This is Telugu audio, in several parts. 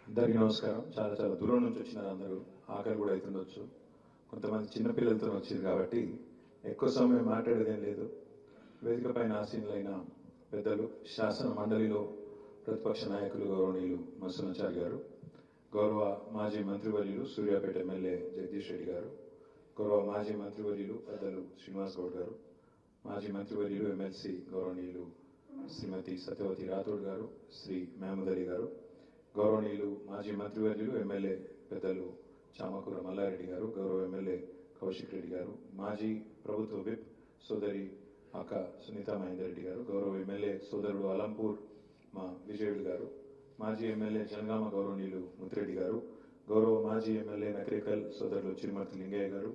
అందరికీ నమస్కారం. చాలా చాలా దూరం నుంచి వచ్చినారు అందరూ. ఆకలి కూడా అవుతుండొచ్చు. కొంతమంది చిన్నపిల్లలతో వచ్చింది కాబట్టి ఎక్కువ సమయం మాట్లాడేదేం లేదు. వేదిక పైన ఆసీనులైన పెద్దలు, శాసన మండలిలో ప్రతిపక్ష నాయకులు గౌరవనీయులు మత్స్యనాచారి గారు, గౌరవ మాజీ మంత్రివర్యులు సూర్యాపేట ఎమ్మెల్యే జగదీష్ రెడ్డి గారు, గౌరవ మాజీ మంత్రివర్యులు పెద్దలు శ్రీనివాస్ గౌడ్ గారు, మాజీ మంత్రివర్యులు ఎమ్మెల్సీ గౌరవనీయులు శ్రీమతి సత్యవతి రాథోడ్ గారు, శ్రీ మహమూద్ అలీ గారు, గౌరవనీయులు మాజీ మంత్రివర్యులు ఎమ్మెల్యే పెద్దలు చామకూర మల్లారెడ్డి గారు, గౌరవ ఎమ్మెల్యే కౌశిక్ రెడ్డి గారు, మాజీ ప్రభుత్వ విప్ సోదరి అక్క సునీతా మహేందర్ రెడ్డి గారు, గౌరవ ఎమ్మెల్యే సోదరుడు అలంపూర్ మా విజయుడు గారు, మాజీ ఎమ్మెల్యే జనగామ గౌరవనీయులు ముత్తిరెడ్డి గారు, గౌరవ మాజీ ఎమ్మెల్యే నకరేకల్ సోదరులు చిరుమర్తి లింగయ్య గారు,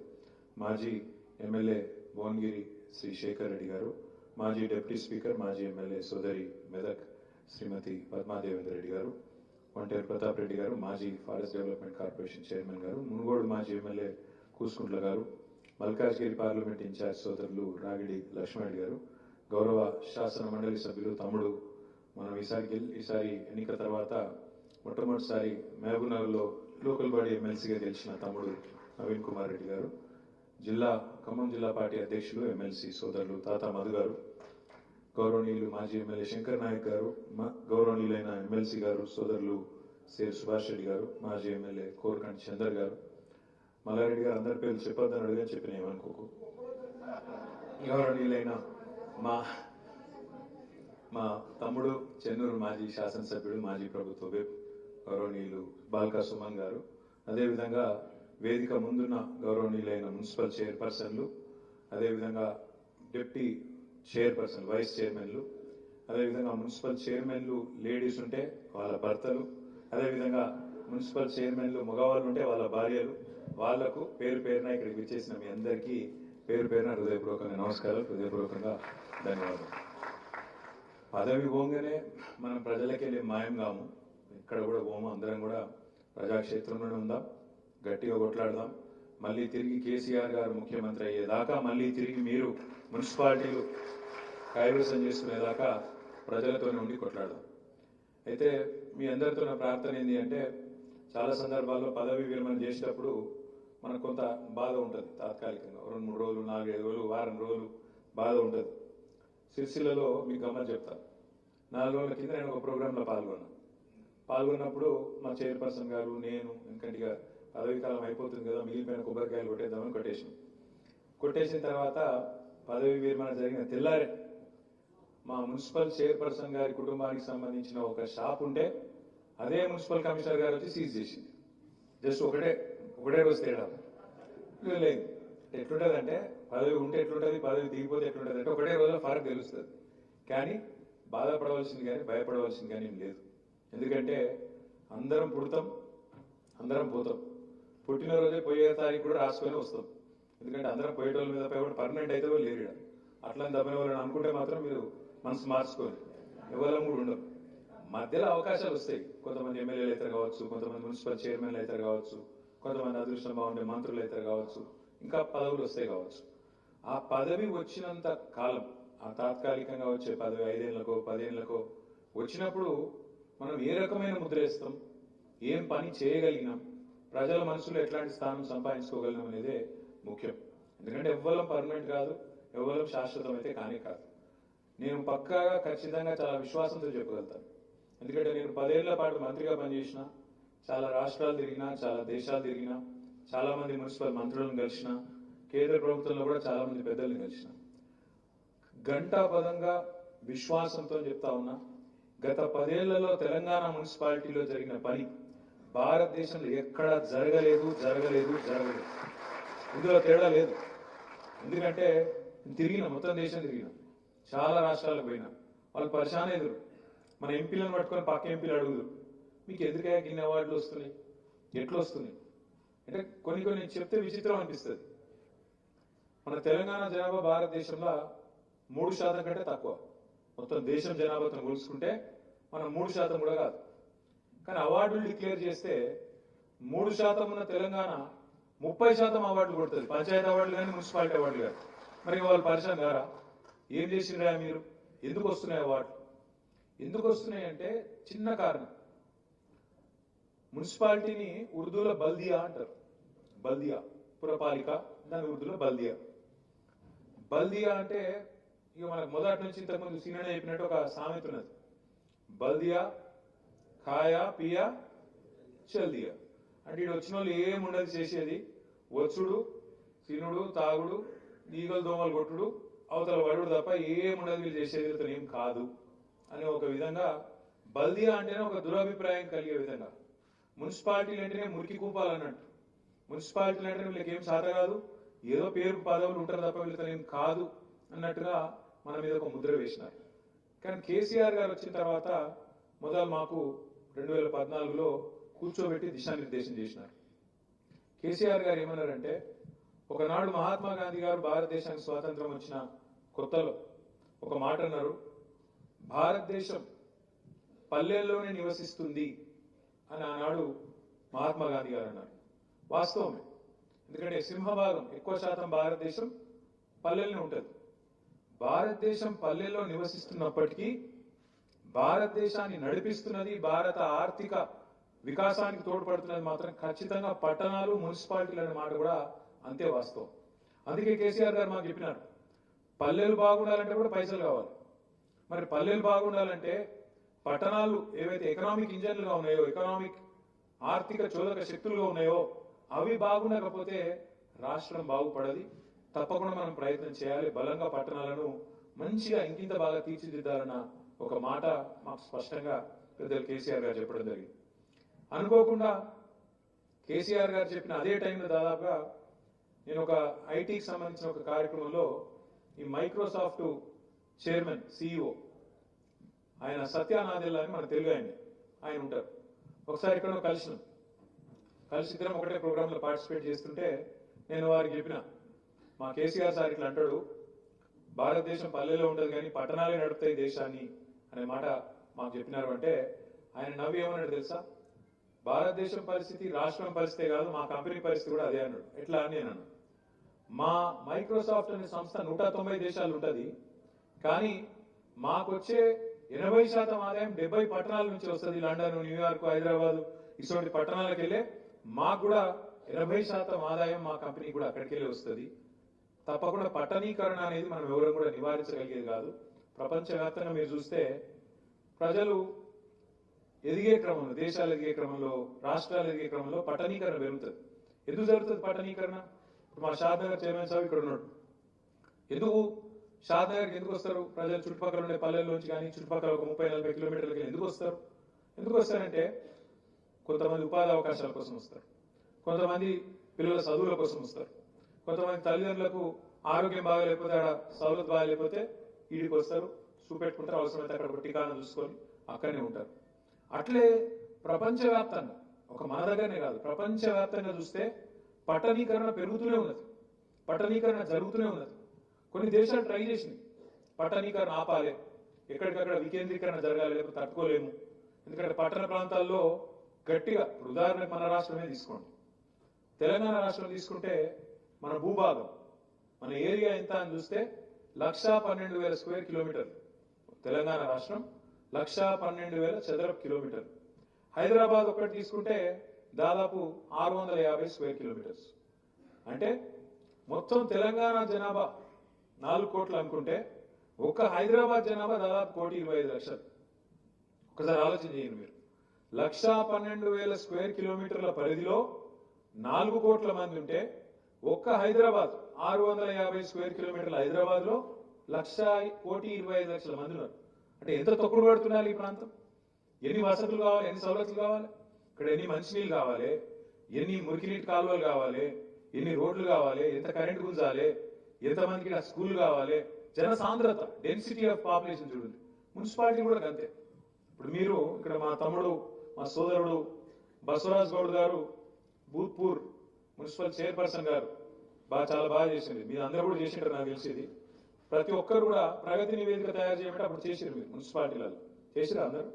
మాజీ ఎమ్మెల్యే భువనగిరి శ్రీ శేఖర్ రెడ్డి గారు, మాజీ డిప్యూటీ స్పీకర్ మాజీ ఎమ్మెల్యే సోదరి మెదక్ శ్రీమతి పద్మాదేవేంద్ర రెడ్డి గారు, వంటేరు ప్రతాప్ రెడ్డి గారు, మాజీ ఫారెస్ట్ డెవలప్మెంట్ కార్పొరేషన్ చైర్మన్ గారు, మునుగోడు మాజీ ఎమ్మెల్యే కూసుకుంట్ల గారు, మల్కాజ్గిరి పార్లమెంట్ ఇన్ఛార్జ్ సోదరులు రాగిడి లక్ష్మణరెడ్డి గారు, గౌరవ శాసన మండలి సభ్యులు తమ్ముడు మనం ఈసారి ఎన్నిక తర్వాత మొట్టమొదటిసారి మహబూబ్నగర్లో లోకల్ బాడీ ఎమ్మెల్సీగా గెలిచిన తమ్ముడు నవీన్ కుమార్ రెడ్డి గారు, ఖమ్మం జిల్లా పార్టీ అధ్యక్షులు ఎమ్మెల్సీ సోదరులు తాత మధు గారు, గౌరవనీయులు మాజీ ఎమ్మెల్యే శంకర్ నాయక్ గారు, గౌరవనీయులైన ఎమ్మెల్సీ గారు సోదరులు సేర్ సుభాష్ రెడ్డి గారు, మాజీ ఎమ్మెల్యే కోరకంటి చందర్ గారు, మల్లారెడ్డి గారు అందరి పేర్లు చెప్పొద్దని అడిగాని చెప్పిన ఏమనుకోకు. గౌరవనీయులైన మా తమ్ముడు చెన్నూరు మాజీ శాసనసభ్యుడు మాజీ ప్రభుత్వ విప్ గౌరవనీయులు బాల్కా సుమన్ గారు, అదేవిధంగా వేదిక ముందున్న గౌరవనీయులైన మున్సిపల్ చైర్పర్సన్లు, అదేవిధంగా డిప్యూటీ చైర్పర్సన్ వైస్ చైర్మన్లు, అదేవిధంగా మున్సిపల్ చైర్మన్లు లేడీస్ ఉంటే వాళ్ళ భర్తలు, అదేవిధంగా మున్సిపల్ చైర్మన్లు మగవాళ్ళు ఉంటే వాళ్ళ భార్యలు, వాళ్లకు పేరు పేరున ఇక్కడికి వచ్చేసిన మీ అందరికీ పేరు పేరున హృదయపూర్వకంగా నమస్కారాలు, హృదయపూర్వకంగా ధన్యవాదాలు. పదవి పోగానే మనం ప్రజలకి వెళ్ళి మాయం కాము, ఇక్కడ కూడా పోము, అందరం కూడా ప్రజాక్షేత్రంలోనే ఉందాం, గట్టిగా కొట్లాడదాం. మళ్ళీ తిరిగి కేసీఆర్ గారు ముఖ్యమంత్రి అయ్యేదాకా, మళ్ళీ తిరిగి మీరు మున్సిపాలిటీలు కైవసం చేసుకునేదాకా ప్రజలతోనే ఉండి కొట్లాడదాం. అయితే మీ అందరితో నా ప్రార్థన ఏంటి అంటే, చాలా సందర్భాల్లో పదవి విరమణ చేసేటప్పుడు మనకు కొంత బాధ ఉంటుంది. తాత్కాలికంగా 2-3 రోజులు, 4-5 రోజులు, వారం రోజులు బాధ ఉంటుంది. సిరిసిల్లలో మీకు గమ్మని చెప్తాను. 4 రోజుల కింద నేను ఒక ప్రోగ్రాంలో పాల్గొన్నప్పుడు మా చైర్పర్సన్ గారు, నేను ఎందుకంటే ఇక పదవీ కాలం అయిపోతుంది కదా, మిగిలిపోయిన కొబ్బరికాయలు కొట్టేద్దామని కొట్టేసిన తర్వాత పదవి విరమణ జరిగిన తెల్లారే మా మున్సిపల్ చైర్పర్సన్ గారి కుటుంబానికి సంబంధించిన ఒక షాప్ ఉంటే అదే మున్సిపల్ కమిషనర్ గారు వచ్చి సీజ్ చేసింది. జస్ట్ ఒకటే రోజు తేడా లేదు. ఎట్లుంటుంది అంటే, పదవి ఉంటే ఎట్లుంటుంది, పదవి దిగిపోతే ఎట్లుంటుంది అంటే ఒకటే రోజులో ఫరక్ తెలుస్తుంది. కానీ బాధపడవలసింది కానీ భయపడవలసింది కానీ ఏం లేదు. ఎందుకంటే అందరం పుడతాం, అందరం పోతాం. పుట్టినరోజే పోయే తారీఖు కూడా రాసుకొని వస్తాం. ఎందుకంటే అందరం పోయేటోళ్ళ మీద పర్మనెంట్ అయితే లేరు. అట్లని దబ్బిన వాళ్ళని అనుకుంటే మాత్రం మీరు మనసు మార్చుకొని ఎవరు కూడా ఉండవు. మధ్యలో అవకాశాలు వస్తాయి. కొంతమంది ఎమ్మెల్యేలు అయితే కావచ్చు, కొంతమంది మున్సిపల్ చైర్మన్లు అయితే కావచ్చు, కొంతమంది అదృష్టం బాగుండే మంత్రులు అయితే కావచ్చు, ఇంకా పదవులు వస్తాయి కావచ్చు. ఆ పదవి వచ్చినంత కాలం, ఆ తాత్కాలికంగా వచ్చే పదవి 5 ఏళ్లకో 10 ఏళ్లకో వచ్చినప్పుడు మనం ఏ రకమైన ముద్ర వేస్తాం, ఏం పని చేయగలిగినాం, ప్రజల మనసులో ఎట్లాంటి స్థానం సంపాదించుకోగలిగినాం అనేదే ముఖ్యం. ఎందుకంటే ఎవ్వరం పర్మనెంట్ కాదు, ఎవ్వరం శాశ్వతం అయితే కానే కాదు. నేను పక్కాగా ఖచ్చితంగా చాలా విశ్వాసంతో చెప్పగలుగుతాను. ఎందుకంటే నేను 10 ఏళ్ల పాటు మంత్రిగా పనిచేసిన, చాలా రాష్ట్రాలు తిరిగినా, చాలా దేశాలు తిరిగినా, చాలా మంది మున్సిపల్ మంత్రులను కలిసిన, కేంద్ర ప్రభుత్వంలో కూడా చాలా మంది పెద్దలను కలిసిన. ఘంటాపదంగా విశ్వాసంతో చెప్తా ఉన్నా, గత 10 ఏళ్లలో తెలంగాణ మున్సిపాలిటీలో జరిగిన పని భారతదేశంలో ఎక్కడా జరగలేదు. ఇందులో తేడా లేదు. ఎందుకంటే మొత్తం దేశం తిరిగిన, చాలా రాష్ట్రాలకు పోయినా, వాళ్ళు పరిశాన ఎదురు. మన ఎంపీలను పట్టుకొని పక్క ఎంపీలు అడుగుదు, మీకు ఎందుకయ్యా ఇన్ని అవార్డులు వస్తున్నాయి, ఎట్లా వస్తున్నాయి అంటే కొన్ని చెప్తే విచిత్రం అనిపిస్తుంది. మన తెలంగాణ జనాభా భారతదేశంలో 3% కంటే తక్కువ. మొత్తం దేశం జనాభాతో పోల్చుకుంటే మనం 3% కూడా కాదు. కానీ అవార్డులు డిక్లేర్ చేస్తే 3% ఉన్న తెలంగాణ 30% అవార్డులు కొడుతుంది. పంచాయతీ అవార్డులు కానీ, మున్సిపాలిటీ అవార్డులు కానీ. మరి వాళ్ళు పరిచయం గారా, ఏం చేసిరా మీరు, ఎందుకు వస్తున్నాయి అవార్డులు? ఎందుకు వస్తున్నాయి అంటే చిన్న కారణం, మున్సిపాలిటీని ఉర్దూలో బల్దియా అంటారు. బల్దియా పురపాలిక, దాని ఉర్దూలో బల్దియా. బల్దియా అంటే ఇక మనకు మొదటి నుంచి ఇంతకుముందు సీనియర్ చెప్పినట్టు ఒక సామెత ఉన్నది, బల్దియా ఖాయా పియా చల్దియా. అంటే ఇటు వచ్చిన వాళ్ళు ఏముండదు చేసేది, వచ్చుడు తినుడు తాగుడు ఈగలు దోమలు కొట్టుడు అవతల పడుడు తప్ప ఏముండదు వీళ్ళు చేసేది వీళ్ళతో ఏం కాదు అనే ఒక విధంగా బల్దియా అంటేనే ఒక దురభిప్రాయం కలిగే విధంగా, మున్సిపాలిటీలు అంటేనే మురికి కూపాలన్నట్టు, మున్సిపాలిటీలు అంటేనే వీళ్ళకి ఏం చేత కాదు, ఏదో పేరు పదవులు ఉంటారు తప్ప వీళ్ళతో ఏం కాదు అన్నట్టుగా మన మీద ఒక ముద్ర వేసినారు. కానీ కేసీఆర్ గారు వచ్చిన తర్వాత మొదలు మాకు 2014లో కూర్చోబెట్టి దిశానిర్దేశం చేసినారు. కేసీఆర్ గారు ఏమన్నారంటే, ఒకనాడు మహాత్మా గాంధీ గారు భారతదేశానికి స్వాతంత్రం వచ్చిన కొత్తలో ఒక మాట అన్నారు, భారతదేశం పల్లెల్లోనే నివసిస్తుంది అని ఆనాడు మహాత్మా గాంధీ గారు అన్నారు. వాస్తవమే, ఎందుకంటే సింహభాగం ఎక్కువ శాతం భారతదేశం పల్లెల్లోనే ఉంటుంది. భారతదేశం పల్లెల్లో నివసిస్తున్నప్పటికీ భారతదేశాన్ని నడిపిస్తున్నది, భారత ఆర్థిక వికాసానికి తోడ్పడుతున్నది మాత్రం ఖచ్చితంగా పట్టణాలు, మున్సిపాలిటీలు అనే మాట కూడా అంతే వాస్తవం. అందుకే కేసీఆర్ గారు మాకు చెప్పినారు, పల్లెలు బాగుండాలంటే కూడా పైసలు కావాలి. మరి పల్లెలు బాగుండాలంటే పట్టణాలు ఏవైతే ఎకనామిక్ ఇంజన్లుగా ఉన్నాయో, ఎకనామిక్ ఆర్థిక చోదక శక్తులుగా ఉన్నాయో అవి బాగుండకపోతే రాష్ట్రం బాగుపడది. తప్పకుండా మనం ప్రయత్నం చేయాలి, బలంగా పట్టణాలను మంచిగా ఇంకింత బాగా తీర్చిదిద్దాలన్న ఒక మాట మాకు స్పష్టంగా పెద్దలు కేసీఆర్ గారు చెప్పడం జరిగింది. అనుకోకుండా కేసీఆర్ గారు చెప్పిన అదే టైంలో దాదాపుగా నేను ఒక ఐటీకి సంబంధించిన ఒక కార్యక్రమంలో ఈ మైక్రోసాఫ్ట్ చైర్మన్ సిఇఓ ఆయన సత్య నాదెల్లా అని మన తెలుగు ఆయన ఉంటారు. ఒకసారి ఎక్కడో కలిసి ఇద్దరం ఒకటే ప్రోగ్రాంలో పార్టిసిపేట్ చేస్తుంటే నేను వారికి చెప్పిన, మా కేసీఆర్ సార్ ఇట్లా అంటాడు, భారతదేశం పల్లెల్లో ఉండదు కానీ పట్టణాలే నడుపుతాయి దేశాన్ని అనే మాట మాకు చెప్పినారు. అంటే ఆయన నవ్వి ఏమన్నాడు తెలుసా, భారతదేశం పరిస్థితి రాష్ట్రం పరిస్థితే కాదు, మా కంపెనీ పరిస్థితి కూడా అదే అన్నాడు. ఎట్లా అని నేను అన్నాను, మా మైక్రోసాఫ్ట్ అనే సంస్థ 190 దేశాలు ఉంటుంది, కానీ మాకొచ్చే 80% ఆదాయం 70 పట్టణాల నుంచి వస్తుంది. లండన్, న్యూయార్క్, హైదరాబాద్ ఇటువంటి పట్టణాలకు వెళ్ళే మాకు కూడా 80% ఆదాయం మా కంపెనీ కూడా అక్కడికి వెళ్ళి వస్తుంది. తప్పకుండా పట్టణీకరణ అనేది మనం ఎవరు కూడా నివారించగలిగేది కాదు. ప్రపంచవ్యాప్తంగా మీరు చూస్తే ప్రజలు ఎదిగే క్రమంలో, దేశాలు ఎదిగే క్రమంలో, రాష్ట్రాలు ఎదిగే క్రమంలో పట్టణీకరణ పెరుగుతుంది. ఎందుకు జరుగుతుంది పట్టణీకరణ? ఇప్పుడు మా షాద్నగర్ చైర్మన్ సాబ్ ఇక్కడ ఉన్నాడు. ఎందుకు షాద్నగర్కి ఎందుకు వస్తారు ప్రజలు? చుట్టుపక్కల ఉండే పల్లెల్లోంచి కానీ చుట్టుపక్కల ఒక 30-40 కిలోమీటర్లకి ఎందుకు వస్తారు? ఎందుకు వస్తారంటే కొంతమంది ఉపాధి అవకాశాల కోసం వస్తారు, కొంతమంది పిల్లల చదువుల కోసం వస్తారు, కొంతమంది తల్లిదండ్రులకు ఆరోగ్యం బాగాలేకపోతే, ఆడ సౌలభ్యం బాగాలేకపోతే ఈడికి వస్తారు, చూపెట్టుకుంటారు, అవసరమైతే అక్కడ ఒక టికాణం చూసుకొని అక్కడనే ఉంటారు. అట్లే ప్రపంచవ్యాప్తంగా, ఒక మన దగ్గరనే కాదు, ప్రపంచవ్యాప్తంగా చూస్తే పట్టణీకరణ పెరుగుతూనే ఉన్నది, పట్టణీకరణ జరుగుతూనే ఉన్నది. కొన్ని దేశాలు ట్రై చేసినాయి పట్టణీకరణ ఆపాలి, ఎక్కడికక్కడ వికేంద్రీకరణ జరగాలి, లేకపోతే తట్టుకోలేము. ఎందుకంటే పట్టణ ప్రాంతాల్లో గట్టిగా, ఉదాహరణకు మన రాష్ట్రమే తీసుకోండి, తెలంగాణ రాష్ట్రం తీసుకుంటే మన భూభాగం, మన ఏరియా ఎంత అని చూస్తే 1,12,000 స్క్వేర్ కిలోమీటర్లు. తెలంగాణ రాష్ట్రం 1,12,000 చదరపు కిలోమీటర్లు. హైదరాబాద్ ఒకటి తీసుకుంటే దాదాపు 650 స్క్వేర్ కిలోమీటర్స్. అంటే మొత్తం తెలంగాణ జనాభా 4 కోట్లు అనుకుంటే ఒక్క హైదరాబాద్ జనాభా దాదాపు 1,25,00,000. ఒకసారి ఆలోచన చేయండి మీరు, 1,12,000 స్క్వేర్ కిలోమీటర్ల పరిధిలో 4 కోట్ల మంది ఉంటే ఒక్క హైదరాబాద్ 650 స్క్వేర్ కిలోమీటర్ల హైదరాబాద్ లో 1,25,00,000 మంది ఉన్నారు. అంటే ఎంత తొక్కుడు పడుతున్నారు ఈ ప్రాంతం? ఎన్ని వసతులు కావాలి, ఎన్ని సౌలతులు కావాలి, ఇక్కడ ఎన్ని మంచినీళ్ళు కావాలి, ఎన్ని మురికినీటి కాలువలు కావాలి, ఎన్ని రోడ్లు కావాలి, ఎంత కరెంట్ గుంజాలి, ఎంతమందికి ఇక్కడ స్కూల్ కావాలి, జన సాంద్రత, డెన్సిటీ ఆఫ్ పాపులేషన్ చూడండి. మున్సిపాలిటీ కూడా అంతే. ఇప్పుడు మీరు ఇక్కడ మా తమ్ముడు, మా సోదరుడు బసవరాజ్ గౌడ్ గారు భూత్పూర్ మున్సిపల్ చైర్పర్సన్ గారు చాలా బాగా చేసింది. మీరు అందరూ కూడా చేసింటారు నాకు తెలిసింది. ప్రతి ఒక్కరు కూడా ప్రగతి నివేదిక తయారు చేయమంటే అప్పుడు చేసిరు, మీరు మున్సిపాలిటీలలో చేసిరా అందరూ?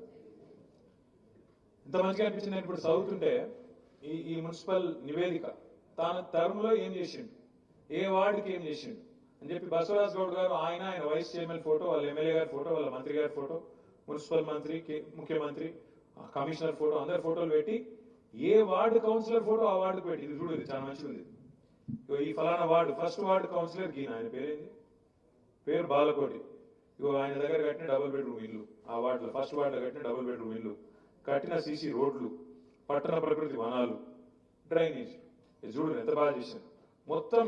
ఇంత మంచిగా అనిపించింది. ఇప్పుడు చదువుతుంటే ఈ మున్సిపల్ నివేదిక తాను తరంలో ఏం చేసిండు, ఏ వార్డుకి ఏం చేసిండు అని చెప్పి బసవరాజ్ గౌడ్ గారు, ఆయన వైస్ చైర్మన్ ఫోటో, వాళ్ళ ఎమ్మెల్యే గారి ఫోటో, వాళ్ళ మంత్రి గారి ఫోటో, మున్సిపల్ మంత్రి, ముఖ్యమంత్రి, కమిషనర్ ఫోటో, అందరి ఫోటోలు పెట్టి ఏ వార్డు కౌన్సిలర్ ఫోటో ఆ వార్డుకు పెట్టి ఇది చూడు, ఇది చాలా మంచిగా ఉంది. ఇగో ఈ ఫలానా వార్డు ఫస్ట్ వార్డు కౌన్సిలర్ గీన, ఆయన పేరేంది, పేరు బాలకోటి. ఇగో ఆయన దగ్గర కట్టిన డబుల్ బెడ్రూమ్ ఇల్లు, ఆ వార్డులో ఫస్ట్ వార్డులో కట్టిన డబుల్ బెడ్రూమ్ ఇల్లు, కట్టిన సీసీ రోడ్లు, పట్టణ ప్రకృతి వనాలు, డ్రైనేజ్. ఇది చూడు ఎంత బాగా చేశాను. మొత్తం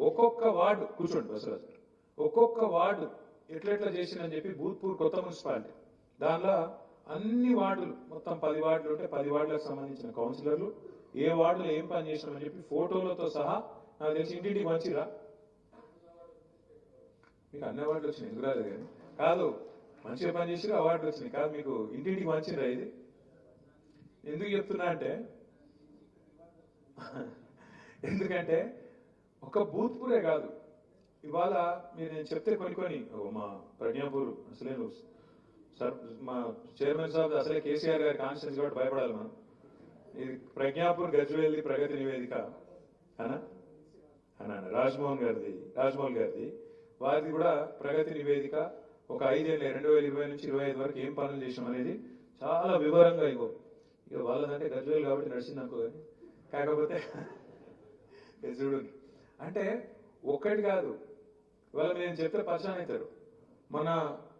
ఒక్కొక్క వార్డు కూర్చోండి బసరాజు గారు, ఒక్కొక్క వార్డు ఎట్లెట్లా చేసిందని చెప్పి భూత్పూర్ కొత్త మున్సిపాలిటీ దానిలో అన్ని వార్డులు మొత్తం 10 వార్డులు ఉంటే 10 వార్డులకు సంబంధించిన కౌన్సిలర్లు ఏ వార్డులో ఏం పని చేసినామని చెప్పి ఫోటోలతో సహా నాకు తెలిసి ఇంటింటికి మంచిరా. మీకు అన్ని అవార్డులు వచ్చినాయి, ఎందుకు రాలేదు కానీ కాదు, మంచిగా పని చేసి అవార్డులు వచ్చినాయి కాదు, మీకు ఇంటింటికి మంచిరా. ఇది ఎందుకు చెప్తున్నా అంటే ఎందుకంటే ఒక భూత్పూరే కాదు, ఇవాళ మీరు నేను చెప్తే కొన్ని మా ప్రజ్ఞాపూర్ అసలే సార్, మా చైర్మన్ సాబ్ అసలే కేసీఆర్ గారి కాన్స్టిట్యూన్సీ కాబట్టి భయపడాలి మనం. ఇది ప్రజ్ఞాపూర్ గజ్వేల్ది ప్రగతి నివేదిక అనా అన్నా రాజ్మోహన్ గారిది వారిది కూడా ప్రగతి నివేదిక. ఒక 5 ఏళ్ళ 2020 నుంచి 25 వరకు ఏం పనులు చేసాం అనేది చాలా వివరంగా ఇగో. ఇక వాళ్ళదంటే గజ్వేల్ కాబట్టి నడిచింది అనుకో, కానీ కాకపోతే చూడు అంటే ఒక్కటి కాదు, ఇవాళ నేను చెప్తే పరిచయం అవుతారు.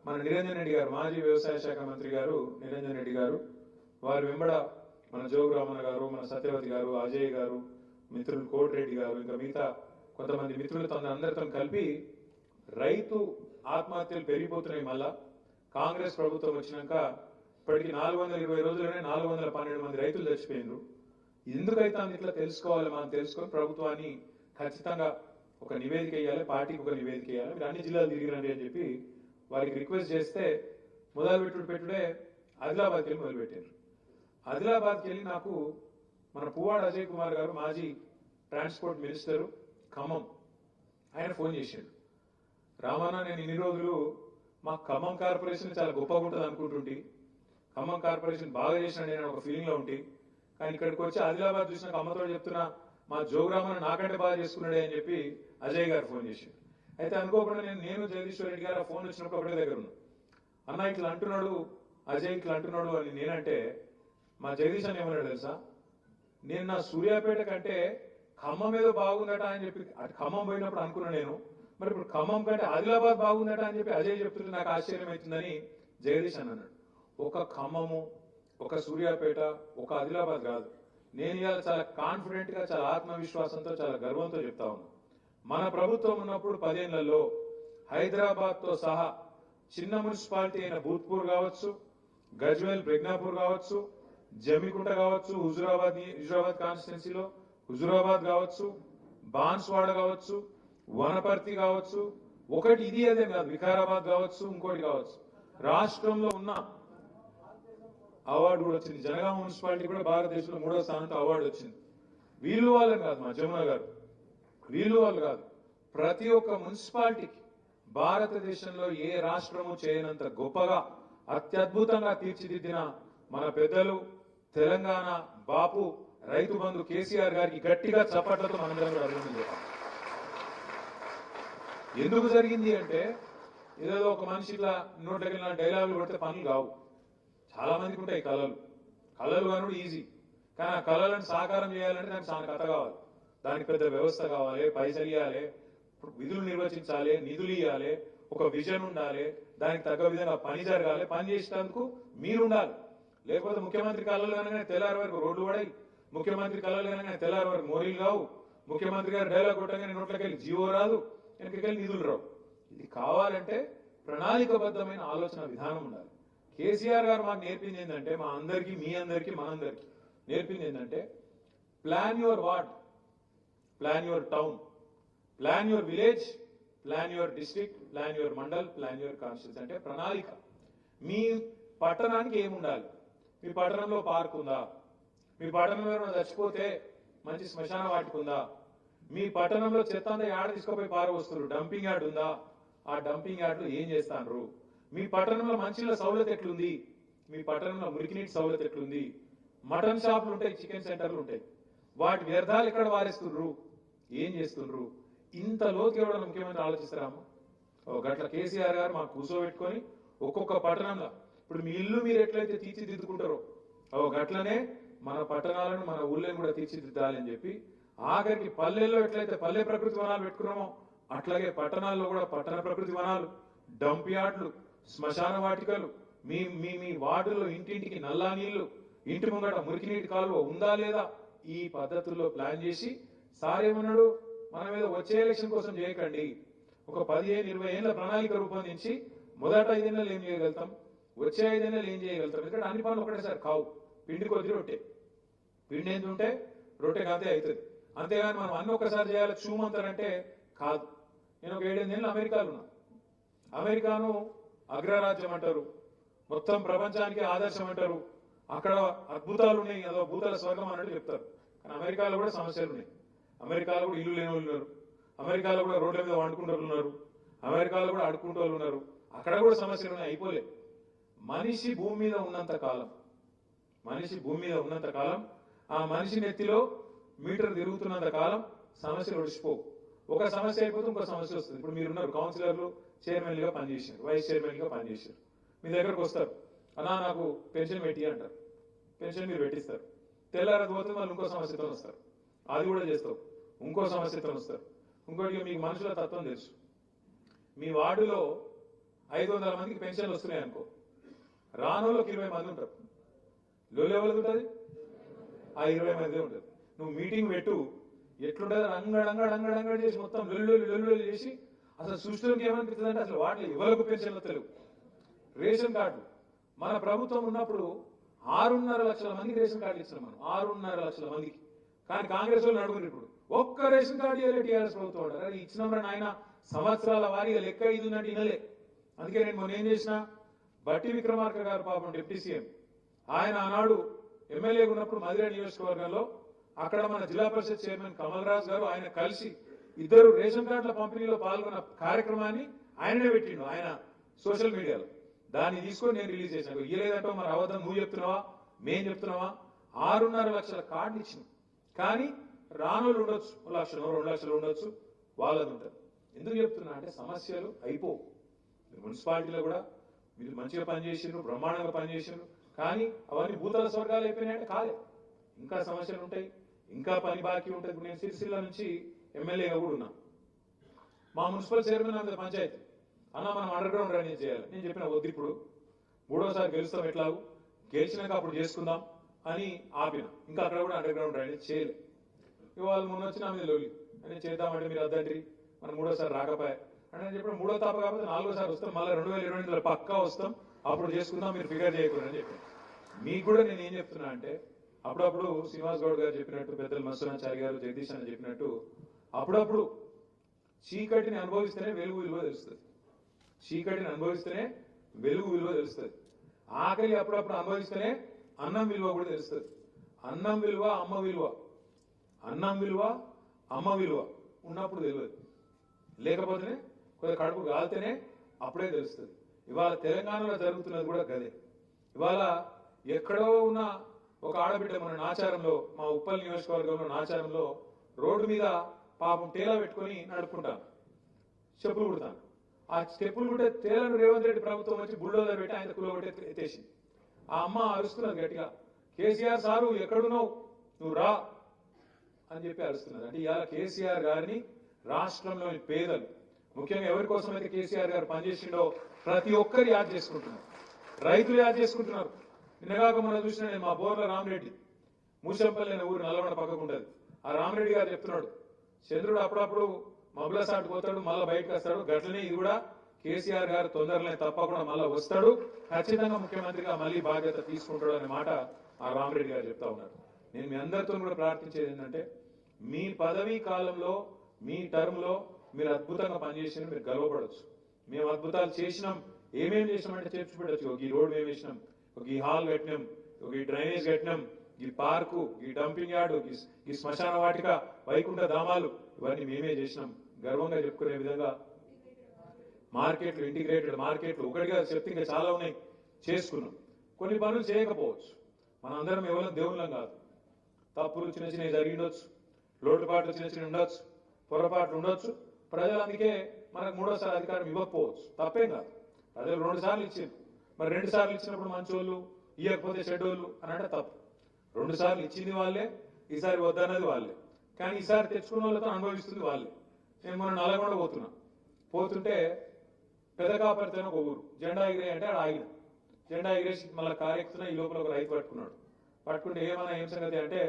మన నిరంజన్ రెడ్డి గారు, మాజీ వ్యవసాయ శాఖ మంత్రి గారు నిరంజన్ రెడ్డి గారు, వారి వెంబడ మన జోగు రామన్న గారు, మన సత్యవతి గారు, అజయ్ గారు, మిత్రులు కోటిరెడ్డి గారు, ఇంకా మిగతా కొంతమంది మిత్రులతో అందరితో కలిపి రైతు ఆత్మహత్యలు పెరిగిపోతున్నాయి. మళ్ళా కాంగ్రెస్ ప్రభుత్వం వచ్చినాక ఇప్పటికి 420 రోజుల్లోనే 412 మంది రైతులు చచ్చిపోయినారు. ఎందుకైతే ఇట్లా తెలుసుకోవాలి, మనం తెలుసుకొని ప్రభుత్వాన్ని ఖచ్చితంగా ఒక నివేదిక ఇవ్వాలి, పార్టీకి ఒక నివేదిక ఇవ్వాలి, మీరు అన్ని జిల్లాలు తిరిగిరండి అని చెప్పి వారికి రిక్వెస్ట్ చేస్తే పెట్టుడే ఆదిలాబాద్కి వెళ్ళి మొదలుపెట్టారు. ఆదిలాబాద్కి వెళ్ళి నాకు మన పువ్వాడ అజయ్ కుమార్ గారు, మాజీ ట్రాన్స్పోర్ట్ మినిస్టరు ఖమ్మం, ఆయన ఫోన్ చేశాడు. రామన్న, నేను ఇన్ని రోజులు మా ఖమ్మం కార్పొరేషన్ చాలా గొప్పగా ఉంటుంది అనుకుంటుంటే, ఖమ్మం కార్పొరేషన్ బాగా చేసిన నేను ఒక ఫీలింగ్లో ఉంటే, కానీ ఇక్కడికి వచ్చి ఆదిలాబాద్ చూసిన అమ్మతో చెప్తున్నా మా జోగురామన్న నాకంటే బాగా చేసుకున్నాడే అని చెప్పి అజయ్ గారు ఫోన్ చేశాడు. అయితే అనుకోకుండా నేను జగదీశ్వర్ రెడ్డి గారు ఆ ఫోన్ వచ్చినప్పుడు ఒకటే దగ్గర ఉన్నాను. అన్న ఇట్లా అంటున్నాడు అజయ్, ఇట్లా అంటున్నాడు అని నేనంటే మా జగదీష్ అని ఏమన్నాడు తెలుసా, నేను నా సూర్యాపేట కంటే ఖమ్మం ఏదో బాగుందట అని చెప్పి అటు ఖమ్మం పోయినప్పుడు అనుకున్నా నేను, మరి ఇప్పుడు ఖమ్మం కంటే ఆదిలాబాద్ బాగుందట అని చెప్పి అజయ్ చెప్తుంటే నాకు ఆశ్చర్యం అవుతుందని జగదీష్ అని అన్నాడు. ఒక ఖమ్మము, ఒక సూర్యాపేట, ఒక ఆదిలాబాద్ కాదు, నేను ఇవాళ చాలా కాన్ఫిడెంట్ గా, చాలా ఆత్మవిశ్వాసంతో, చాలా గర్వంతో చెప్తా ఉన్నాను. మన ప్రభుత్వం ఉన్నప్పుడు 10 ఏళ్లలో హైదరాబాద్ తో సహా చిన్న మున్సిపాలిటీ అయిన భూత్పూర్ కావచ్చు, గజ్వేల్ ప్రజ్ఞాపూర్ కావచ్చు, జమ్మికుంట కావచ్చు, హుజురాబాద్ కాన్స్టిట్యున్సీలో హుజురాబాద్ కావచ్చు, బాన్స్వాడ కావచ్చు, వనపర్తి కావచ్చు, ఒకటి ఇది అదే కాదు, వికారాబాద్ కావచ్చు, ఇంకోటి కావచ్చు, రాష్ట్రంలో ఉన్న అవార్డు కూడా వచ్చింది. జనగామ మున్సిపాలిటీ కూడా భారతదేశంలో 3వ స్థానంతో అవార్డు వచ్చింది. వీళ్ళు వాళ్ళని కాదు, మా జమున గారు వీళ్ళు వాళ్ళు కాదు, ప్రతి ఒక్క మున్సిపాలిటీకి భారతదేశంలో ఏ రాష్ట్రము చేయనంత గొప్పగా అత్యద్భుతంగా తీర్చిదిద్దిన మన పెద్దలు తెలంగాణ బాపు రైతు బంధు కేసీఆర్ గారికి గట్టిగా చప్పట్లతో మనందరం కూడా అభినందించాం. ఎందుకు జరిగింది అంటే ఏదో ఒక మనిషి ఇట్లా నోట్లకి డైలాగులు కొడితే పనులు కావు. చాలా మందికి ఉంటాయి కళలు కనుడు ఈజీ, కానీ ఆ కళలను సాకారం చేయాలంటే దానికి చాలా కథ కావాలి, దానికి పెద్ద వ్యవస్థ కావాలి, పైసలు ఇవ్వాలి, విధులు నిర్వచించాలి, నిధులు ఇవ్వాలి, ఒక విజన్ ఉండాలి, దానికి తగ్గ విధంగా పని జరగాలి, పని చేసేందుకు మీరు ఉండాలి. లేకపోతే ముఖ్యమంత్రి కళలు కనుక తెల్లారి వరకు రోడ్లు పడాయి, ముఖ్యమంత్రి కళలు కనుక తెల్లారి వరకు మోరీలు కావు, ముఖ్యమంత్రి గారు డైలాగ్ కొట్టగానే నోట్లకెళ్ళి జీవో రాదు, వెనకకెళ్ళి నిధులు రావు. ఇది కావాలంటే ప్రణాళికబద్ధమైన ఆలోచన విధానం ఉండాలి. కేసీఆర్ గారు మాకు నేర్పింది ఏంటంటే, మా అందరికీ, మీ అందరికీ, మనందరికీ నేర్పింది ఏంటంటే, plan your ward, plan your town, plan your village, plan your district, plan your mandal, plan your constituency. అంటే ప్రణాళిక. మీ పట్టణానికి ఏముండాలి, మీ పట్టణంలో పార్క్ ఉందా, మీ పట్టణంలో చచ్చిపోతే మంచి శ్మశాన వాటిక ఉందా, మీ పట్టణంలో చెత్త అంతా యాడ తీసుకుపోయి పారవస్తున్నారు, డంపింగ్ యార్డ్ ఉందా, ఆ డంపింగ్ యార్డ్లో ఏం చేస్తాను, మీ పట్టణంలో మంచిల సౌలత ఎట్లుంది, మీ పట్టణంలో మురికినీటి సౌలత ఎట్లుంది, మటన్ షాపులు ఉంటాయి, చికెన్ సెంటర్లు ఉంటాయి, వాటి వ్యర్థాలు ఎక్కడ వారేస్తున్నారు, ఏం చేస్తున్నారు, ఇంత లోతు ఎవడన్నా ముఖ్యమంత్రి ఆలోచిస్తారాము? గట్ల కేసీఆర్ గారు మాకు కూర్చోబెట్టుకొని ఒక్కొక్క పట్టణంలో, ఇప్పుడు మీ ఇల్లు మీరు ఎట్లయితే తీర్చిదిద్దుకుంటారో గట్లనే మన పట్టణాలను మన ఊళ్ళని కూడా తీర్చిదిద్దాలని చెప్పి ఆఖరికి పల్లెల్లో ఎట్లయితే పల్లె ప్రకృతి వనాలు పెట్టుకున్నామో అట్లాగే పట్టణాల్లో కూడా పట్టణ ప్రకృతి వనాలు, డంప్ యార్డ్లు, శ్మశాన వాటికలు, మీ మీ మీ వార్డులో ఇంటింటికి నల్లా నీళ్లు, ఇంటి ముంగట మురికి నీటి కాలువ ఉందా లేదా, ఈ పద్ధతుల్లో ప్లాన్ చేసి సార్ ఏమన్నాడు, మనం ఏదో వచ్చే ఎలక్షన్ కోసం చేయకండి, ఒక 15-20 ఏళ్ల ప్రణాళిక రూపొందించి మొదట 5 ఏళ్ళు ఏం చేయగలుగుతాం, వచ్చే 5 ఏళ్ళు ఏం చేయగలుగుతాం. ఎందుకంటే అన్ని పనులు ఒకటేసారి కావు. పిండి కొద్ది రొట్టె, పిండి ఏంటి ఉంటే రొట్టె కాంతే అవుతుంది. అంతేగాని మనం అన్ని ఒక్కసారి చేయాలి చూమంతారంటే కాదు. నేను ఒక 7-8 ఏళ్ళు అమెరికాలో ఉన్నా. అమెరికాను అగ్రరాజ్యం అంటారు, మొత్తం ప్రపంచానికి ఆదర్శం అంటారు, అక్కడ అద్భుతాలు ఉన్నాయి, అదో భూతాల స్వర్గం అన్నట్టు చెప్తారు. కానీ అమెరికాలో కూడా సమస్యలు ఉన్నాయి. అమెరికాలో కూడా ఇల్లు లేని వాళ్ళు ఉన్నారు, అమెరికాలో కూడా రోడ్ల మీద వండుకుంటూ ఉన్నారు, అమెరికాలో కూడా అడుక్కుంటూ వాళ్ళు ఉన్నారు. అక్కడ కూడా సమస్యలు ఉన్నాయి, అయిపోలే. మనిషి భూమి మీద ఉన్నంత కాలం, మనిషి భూమి మీద ఉన్నంత కాలం, ఆ మనిషి నెత్తిలో మీటర్ తిరుగుతున్నంత కాలం సమస్యలు ఒడిచిపోవు. ఒక సమస్య అయిపోతే ఇంకో సమస్య వస్తుంది. ఇప్పుడు మీరున్నారు కౌన్సిలర్లు, చైర్మన్గా పనిచేశారు, వైస్ చైర్మన్గా పనిచేశారు. మీ దగ్గరకు వస్తారు, అన్నా నాకు పెన్షన్ పెట్టి అంటారు. పెన్షన్ మీరు పెట్టిస్తారు, తెల్లారది పోతే వాళ్ళు ఇంకో సమస్యతో వస్తారు, అది కూడా చేస్తావు, ఇంకో సమస్యతో వస్తారు. ఇంకోటి మీకు మనుషుల తత్వం తెలుసు. మీ వార్డులో 500 మందికి పెన్షన్లు వస్తున్నాయి అనుకో, రానోళ్ళకి 20 మంది ఉంటారు. లోలు ఎవరికి ఉంటుంది? ఆ 20 మంది ఉంటుంది. నువ్వు మీటింగ్ పెట్టు, ఎట్లుంటుంది అంగడంగడంగడంగడ చేసి మొత్తం లొల్లు చేసి అసలు సృష్టిలోకి ఏమనిపిస్తుంది అంటే అసలు వాటిలో ఎవరికి పెన్షన్లు తెలియవు. రేషన్ కార్డు మన ప్రభుత్వం ఉన్నప్పుడు 6.5 లక్షల మందికి రేషన్ కార్డు ఇచ్చారు మనం, 6.5 లక్షల మందికి. కానీ కాంగ్రెస్ వాళ్ళు అడుగురు ఇప్పుడు ఒక్క రేషన్ కార్డు ఇవ్వలే టీఆర్ఎస్ ప్రభుత్వం అంటారు. అది ఇచ్చినప్పుడు ఆయన సంవత్సరాల వారీగా లెక్క ఇది ఉన్నట్టు వినలే. అందుకే నేను మొన్న ఏం చేసిన, బట్టి విక్రమార్క గారు పాపం డిప్యూటీ సీఎం, ఆయన ఆనాడు ఎమ్మెల్యేగా ఉన్నప్పుడు మధుర నియోజకవర్గంలో అక్కడ మన జిల్లా పరిషత్ చైర్మన్ కమల్ రాజు గారు ఆయన కలిసి ఇద్దరు రేషన్ కార్డుల పంపిణీలో పాల్గొన్న కార్యక్రమాన్ని ఆయననే పెట్టిండు ఆయన సోషల్ మీడియాలో. దాన్ని తీసుకొని నేను రిలీజ్ చేశాను. ఇయ్యలేదంటో మరి అబద్ధం నువ్వు చెప్తున్నావా మేం చెప్తున్నావా? 6.5 లక్షల కార్డులు ఇచ్చినాం. కానీ రానోళ్ళు ఉండొచ్చు, 1 లక్షలు 2 లక్షలు ఉండొచ్చు, వాళ్ళది ఉంటుంది. ఎందుకు చెప్తున్నా అంటే సమస్యలు అయిపోవు. మున్సిపాలిటీలో కూడా మీరు మంచిగా పనిచేసిండ్రు, బ్రహ్మాండంగా పనిచేసిండ్రు, కానీ అవన్నీ భూతల స్వర్గాలు అయిపోయినాయంటే కాలే. ఇంకా సమస్యలు ఉంటాయి, ఇంకా పని బాకీ ఉంటుంది. ఇప్పుడు నేను సిరిసిల్ల నుంచి ఎమ్మెల్యేగా కూడా ఉన్నా. మా మున్సిపల్ చైర్మన్ అంత పంచాయతీ అన్న మనం అండర్ గ్రౌండ్ డ్రైనేజ్ చేయాలి. నేను చెప్పిన వద్దు, ఇప్పుడు 3వసారి గెలుస్తాం, ఎట్లాగూ గెలిచినాక అప్పుడు చేసుకుందాం అని ఆపిన. ఇంకా అక్కడ కూడా అండర్ గ్రౌండ్ డ్రైనేజ్ చేయలేదు. ఇవాళ మొన్న వచ్చిన మీద లోలి అని చేద్దామంటే మీరు అద్దండి, మనం 3వసారి రాకపోయా అంటే నేను చెప్పిన 3వ తాప కాకపోతే 4వసారి వస్తాం, మళ్ళీ 2022లో పక్కా వస్తాం, అప్పుడు చేసుకుందాం, మీరు ఫిగర్ చేయకూడదు అని చెప్పాను. మీకు కూడా నేను ఏం చెప్తున్నా అంటే అప్పుడప్పుడు శ్రీనివాస్ గౌడ్ గారు చెప్పినట్టు, పెద్దలు మత్స్యనాచారి గారు, జగదీష్ అని చెప్పినట్టు అప్పుడప్పుడు చీకటిని అనుభవిస్తేనే వెలుగు విలువ తెలుస్తుంది. చీకటిని అనుభవిస్తేనే వెలుగు విలువ తెలుస్తుంది. ఆకలి అప్పుడప్పుడు అనుభవిస్తేనే అన్నం విలువ కూడా తెలుస్తుంది. అన్నం విలువ అమ్మ విలువ, అన్నం విలువ అమ్మ విలువ ఉన్నప్పుడు తెలియదు, లేకపోతేనే కొద్దిగా కడుపు కాలితేనే అప్పుడే తెలుస్తుంది. ఇవాళ తెలంగాణలో జరుగుతున్నది కూడా గదే. ఇవాళ ఎక్కడో ఉన్న ఒక ఆడబిడ్డ మన నాచారంలో, మా ఉప్పల్ నియోజకవర్గంలో నాచారంలో రోడ్డు మీద పాపం టేలా పెట్టుకొని నడుపుకుంటాను, చెప్పులు కుడతాను. ఆ చెప్పులు కుట్టే తేలను రేవంత్ రెడ్డి ప్రభుత్వం వచ్చి బుల్డోజర్ పెట్టి ఆయన కులగొట్టి ఎత్తేసింది. ఆ అమ్మ అరుస్తున్నది గట్టిగా, కేసీఆర్ సారు ఎక్కడున్నావు, నువ్వు రా అని చెప్పి అరుస్తున్నది. అంటే ఇవాళ కేసీఆర్ గారిని రాష్ట్రంలోని పేదలు, ముఖ్యంగా ఎవరి కోసం అయితే కేసీఆర్ గారు పనిచేసిండో ప్రతి ఒక్కరు యాద్ చేసుకుంటున్నారు. రైతులు యాద్ చేసుకుంటున్నారు. నిన్నగాక మనం చూసిన నేను మా బోర్ల రామరెడ్డి, మూసంపల్లి అనే ఊరు నల్లగొండ పక్కకు ఉంటుంది. ఆ రామరెడ్డి గారు చెప్తున్నాడు, చంద్రుడు అప్పుడప్పుడు మబ్బుల సాటు పోతాడు, మళ్ళీ బయటకు వస్తాడు, గట్లనే ఇది కూడా కేసీఆర్ గారు తొందరలే తప్పకుండా మళ్ళీ వస్తాడు, ఖచ్చితంగా ముఖ్యమంత్రిగా మళ్ళీ బాధ్యత తీసుకుంటాడు అనే మాట ఆ రామరెడ్డి గారు చెప్తా ఉన్నారు. నేను మీ అందరితో కూడా ప్రార్థించేది ఏంటంటే, మీ పదవీ కాలంలో మీ టర్మ్ లో మీరు అద్భుతంగా పనిచేసిన మీరు గర్వపడవచ్చు. మేము అద్భుతాలు చేసినాం, ఏమేమి చేసినామంటే చెప్పి పెట్టచ్చు. ఒక ఈ రోడ్ మేము వేసినాం, ఒక ఈ హాల్ కట్టినాం, ఒక ఈ డ్రైనేజ్ కట్టినాం, ఈ పార్కు, ఈ డంపింగ్ యార్డు, ఈ శ్మశాన వాటిక, వైకుంఠ ధామాలు, ఇవన్నీ మేమే చేసినాం. గర్వంగా చెప్పుకునే విధంగా మార్కెట్లు, ఇంటిగ్రేటెడ్ మార్కెట్లు, ఒకటిగా చెప్తే ఇంకా చాలా ఉన్నాయి, చేసుకున్నాం. కొన్ని పనులు చేయకపోవచ్చు, మనందరం ఎవరో దేవుళ్ళం కాదు, తప్పులు చిన్న చిన్నవి జరిగిండొచ్చు, లోటుపాట్లు చిన్న చిన్న ఉండొచ్చు, పొరపాట్లు ఉండొచ్చు. ప్రజలు అందుకే మనకు 3వసారి అధికారం ఇవ్వకపోవచ్చు, తప్పేం కాదు. ప్రజలు 2 సార్లు ఇచ్చారు, మరి 2 సార్లు ఇచ్చినప్పుడు మంచోళ్ళు, ఇవ్వకపోతే చెడ్డోళ్ళు అని అంటే తప్పు. 2 సార్లు ఇచ్చింది వాళ్ళే, ఈసారి వద్దన్నది వాళ్ళే. కానీ ఈసారి తెచ్చుకున్న వాళ్ళతో అనుభవిస్తుంది వాళ్ళే. నేను మొన్న నల్లగొండ పోతుంటే పెదకాపరితో ఒక ఊరు జెండా ఎగిరే అంటే ఆడ ఆగిన. జెండా ఎగిరేసి మళ్ళీ కారెక్కుతున్నా ఈ లోపల ఒక రైతు పట్టుకుంటే ఏం సంగతి అంటే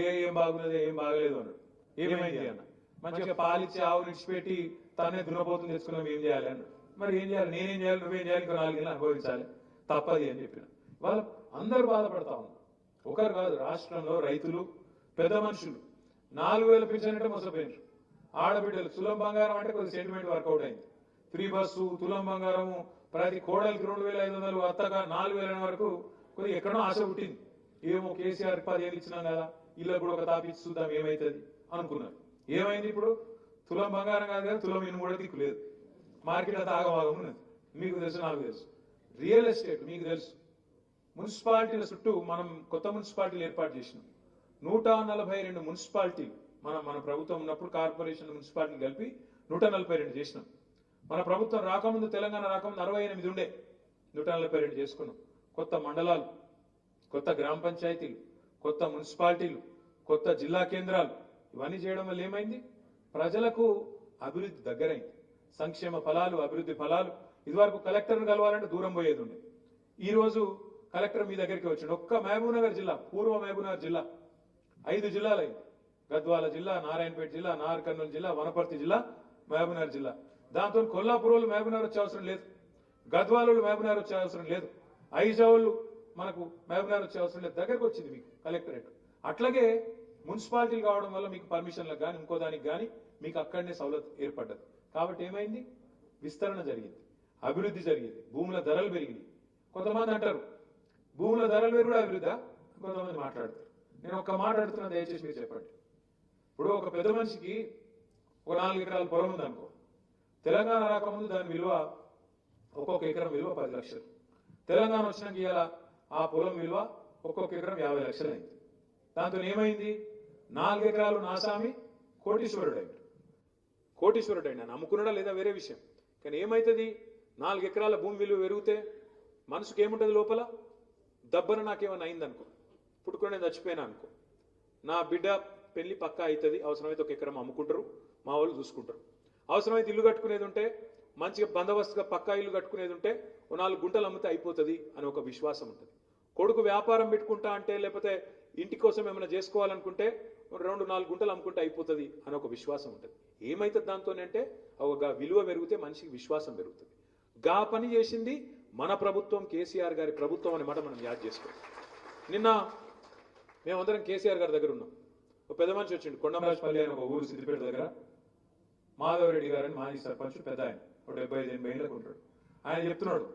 ఏం బాగున్నది ఏం బాగలేదు అన్నాడు. ఏమైంది అన్న, మంచిగా పాలిచ్చి ఆవు విడిచిపెట్టి తానే దున్నపోతుంది తెచ్చుకున్నాం ఏం చేయాలి అన్నాడు. మరి ఏం చేయాలి, నేనేం చేయాలి, నువ్వేం చేయాలి, ఇంకో 4 నెలలు అనుభవించాలి, తప్పది అని చెప్పిన. వాళ్ళు అందరూ బాధపడతా ఉన్నారు. ఒకరు కాదు, రాష్ట్రంలో రైతులు, పెద్ద మనుషులు 4,000 పెన్షన్ అంటే మోసపోయినారు. ఆడబిడ్డలు తులం బంగారం అంటే కొద్ది సెంటిమెంట్ వర్కౌట్ అయింది. ఫ్రీ బస్సు, తులం బంగారము, ప్రతి కోడలికి 2,500, అత్తగా 4,000 వరకు కొద్దిగా ఎక్కడో ఆశ పుట్టింది. ఏమో కేసీఆర్ 10 ఏళ్ళు ఇచ్చినాం కదా, ఇళ్ళకు కూడా ఒక తాపిచ్చి చూద్దాం ఏమైతుంది అనుకున్నారు. ఏమైంది ఇప్పుడు? తులం బంగారం కాదు కదా, తులం ఇనుము కూడా దిక్కు లేదు. మార్కెట్ అంతా ఆగమాగం ఉన్నది. మీకు తెలుసు, నాకు తెలుసు. రియల్ ఎస్టేట్ మీకు తెలుసు. మున్సిపాలిటీల చుట్టూ మనం కొత్త మున్సిపాలిటీలు ఏర్పాటు చేసినాం. 142 మున్సిపాలిటీలు మన ప్రభుత్వం ఉన్నప్పుడు కార్పొరేషన్ మున్సిపాలిటీలు కలిపి 142 చేసినాం. మన ప్రభుత్వం రాకముందు, తెలంగాణ రాకముందు 68 ఉండే, 142 చేసుకున్నాం. కొత్త మండలాలు, కొత్త గ్రామ పంచాయతీలు, కొత్త మున్సిపాలిటీలు, కొత్త జిల్లా కేంద్రాలు, ఇవన్నీ చేయడం వల్ల ఏమైంది? ప్రజలకు అభివృద్ధి దగ్గరైంది. సంక్షేమ ఫలాలు, అభివృద్ధి ఫలాలు. ఇదివరకు కలెక్టర్ను కలవాలంటే దూరం పోయేది ఉండే. ఈ రోజు కలెక్టర్ మీ దగ్గరికి వచ్చిండు. ఒక్క మహబూబ్నగర్ జిల్లా, పూర్వ మహబూబ్నగర్ జిల్లా 5 జిల్లాలైంది. గద్వాల జిల్లా, నారాయణపేట జిల్లా, నాగర్ కర్నూలు జిల్లా, వనపర్తి జిల్లా, మహబూబ్నగర్ జిల్లా. దాంతో కొల్లాపూర్ వాళ్ళు మహబూబ్నగర్ వచ్చే అవసరం లేదు, గద్వాల వాళ్ళు మహబూబ్నగర్ వచ్చే అవసరం లేదు, ఐజావులు మనకు మహబూబ్నగర్ వచ్చే అవసరం లేదు. దగ్గరకు వచ్చింది మీకు కలెక్టరేట్. అట్లాగే మున్సిపాలిటీలు కావడం వల్ల మీకు పర్మిషన్లకు కానీ ఇంకో దానికి కానీ మీకు అక్కడనే సౌలత్ ఏర్పడ్డది. కాబట్టి ఏమైంది? విస్తరణ జరిగింది, అభివృద్ధి జరిగింది, భూముల ధరలు పెరిగినాయి. కొంతమంది అంటారు భూముల ధరలు పెరుగుడు అభివృద్ధి, కొంతమంది మాట్లాడతారు. నేను ఒక్క మాట అడుగుతున్నా, దయచేసి మీరు చెప్పండి. ఇప్పుడు ఒక పెద్ద మనిషికి ఒక 4 ఎకరాల పొలం ఉందనుకో, తెలంగాణ రాకముందు దాని విలువ, ఒక్కొక్క ఎకరం విలువ 10 లక్షలు. తెలంగాణ వచ్చినాక ఇవాళ ఆ పొలం విలువ ఒక్కొక్క ఎకరం 50 లక్షలు అయింది. దాంతో ఏమైంది? 4 ఎకరాలు నాసామి కోటీశ్వరుడు అయింది. కోటీశ్వరుడు అయినా అమ్ముకున్నాడా లేదా వేరే విషయం. కానీ ఏమవుతుంది? 4 ఎకరాల భూమి విలువ పెరిగితే మనసుకు ఏముంటుంది లోపల? దబ్బన నాకేమన్నా అయిందనుకో, పుట్టుకొని నేను చచ్చిపోయినా అనుకో, నా బిడ్డ పెళ్లి పక్కా అవుతుంది, అవసరమైతే 1 ఎకరం అమ్ముకుంటారు, మా వాళ్ళు చూసుకుంటారు. అవసరమైతే ఇల్లు కట్టుకునేది ఉంటే, మంచిగా బందోబస్తుగా పక్కా ఇల్లు కట్టుకునేది ఉంటే 4 గుంటలు అమ్మితే అయిపోతుంది అని ఒక విశ్వాసం ఉంటుంది. కొడుకు వ్యాపారం పెట్టుకుంటా అంటే, లేకపోతే ఇంటి కోసం ఏమైనా చేసుకోవాలనుకుంటే 2-4 గుంటలు అమ్ముకుంటే అయిపోతుంది అని ఒక విశ్వాసం ఉంటుంది. ఏమైతుంది దాంతోనంటే ఒక విలువ పెరిగితే మనిషికి విశ్వాసం పెరుగుతుంది. గా పని చేసింది మన ప్రభుత్వం, కేసీఆర్ గారి ప్రభుత్వం అనే మాట మనం యాద్ చేసుకోవాలి. నిన్న మేమందరం కేసీఆర్ గారి దగ్గర ఉన్నాం. ఒక పెద్ద మనిషి వచ్చిండు, కొండమరాజపల్లి అని ఒక ఊరు సిద్దిపేట దగ్గర. మాధవరెడ్డి గారని మాజీ సర్పంచ్, పెద్ద ఆయన, ఒక 75-80 ఏళ్ళకు ఉంటాడు. ఆయన చెప్తున్నాడు,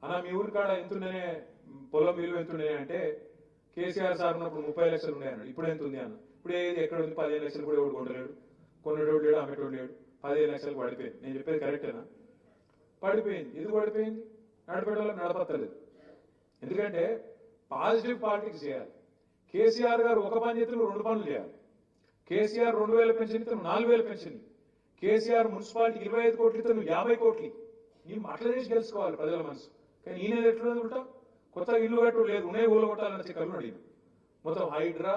అన్న మీ ఊరి కాడ ఎంతుండేనే పొలం విలువ ఎంతుండే అంటే, కేసీఆర్ సార్ ఉన్నప్పుడు 30 లక్షలు ఉండే అన్నాడు. ఇప్పుడు ఎంత ఉంది అన్న? ఇప్పుడు ఏది ఎక్కడ ఉంది? 15 లక్షలు కూడా ఎవడు కొండలేడు, కొనేటోడు లేడు, అమ్మేటోడు లేడు. 15 లక్షలకు పడిపోయింది. నేను చెప్పేది కరెక్టేనా? పడిపోయింది. ఎందుకు పడిపోయింది? నడిపేటోళ్ళకి నడపత్తలేదు. ఎందుకంటే పాజిటివ్ పాలిటిక్స్ చేయాలి. కేసీఆర్ గారు ఒక పని చేతులు 2 పనులు చేయాలి. కేసీఆర్ 2,000 పెన్షన్ ఇతను 4,000 పెన్షన్. కేసీఆర్ మున్సిపాలిటీ 25 కోట్లు ఇతను 50 కోట్లు. నీ అట్లా చేసి గెలుచుకోవాలి ప్రజల మనసు. కానీ ఈయన ఎట్లున్నది ఉంటా, కొత్తగా ఇల్లు కట్టు లేదు, ఉన్నాయి ఊళ్ళో కొట్టాలని చెప్పి అడిగింది. మొత్తం హైడ్రా,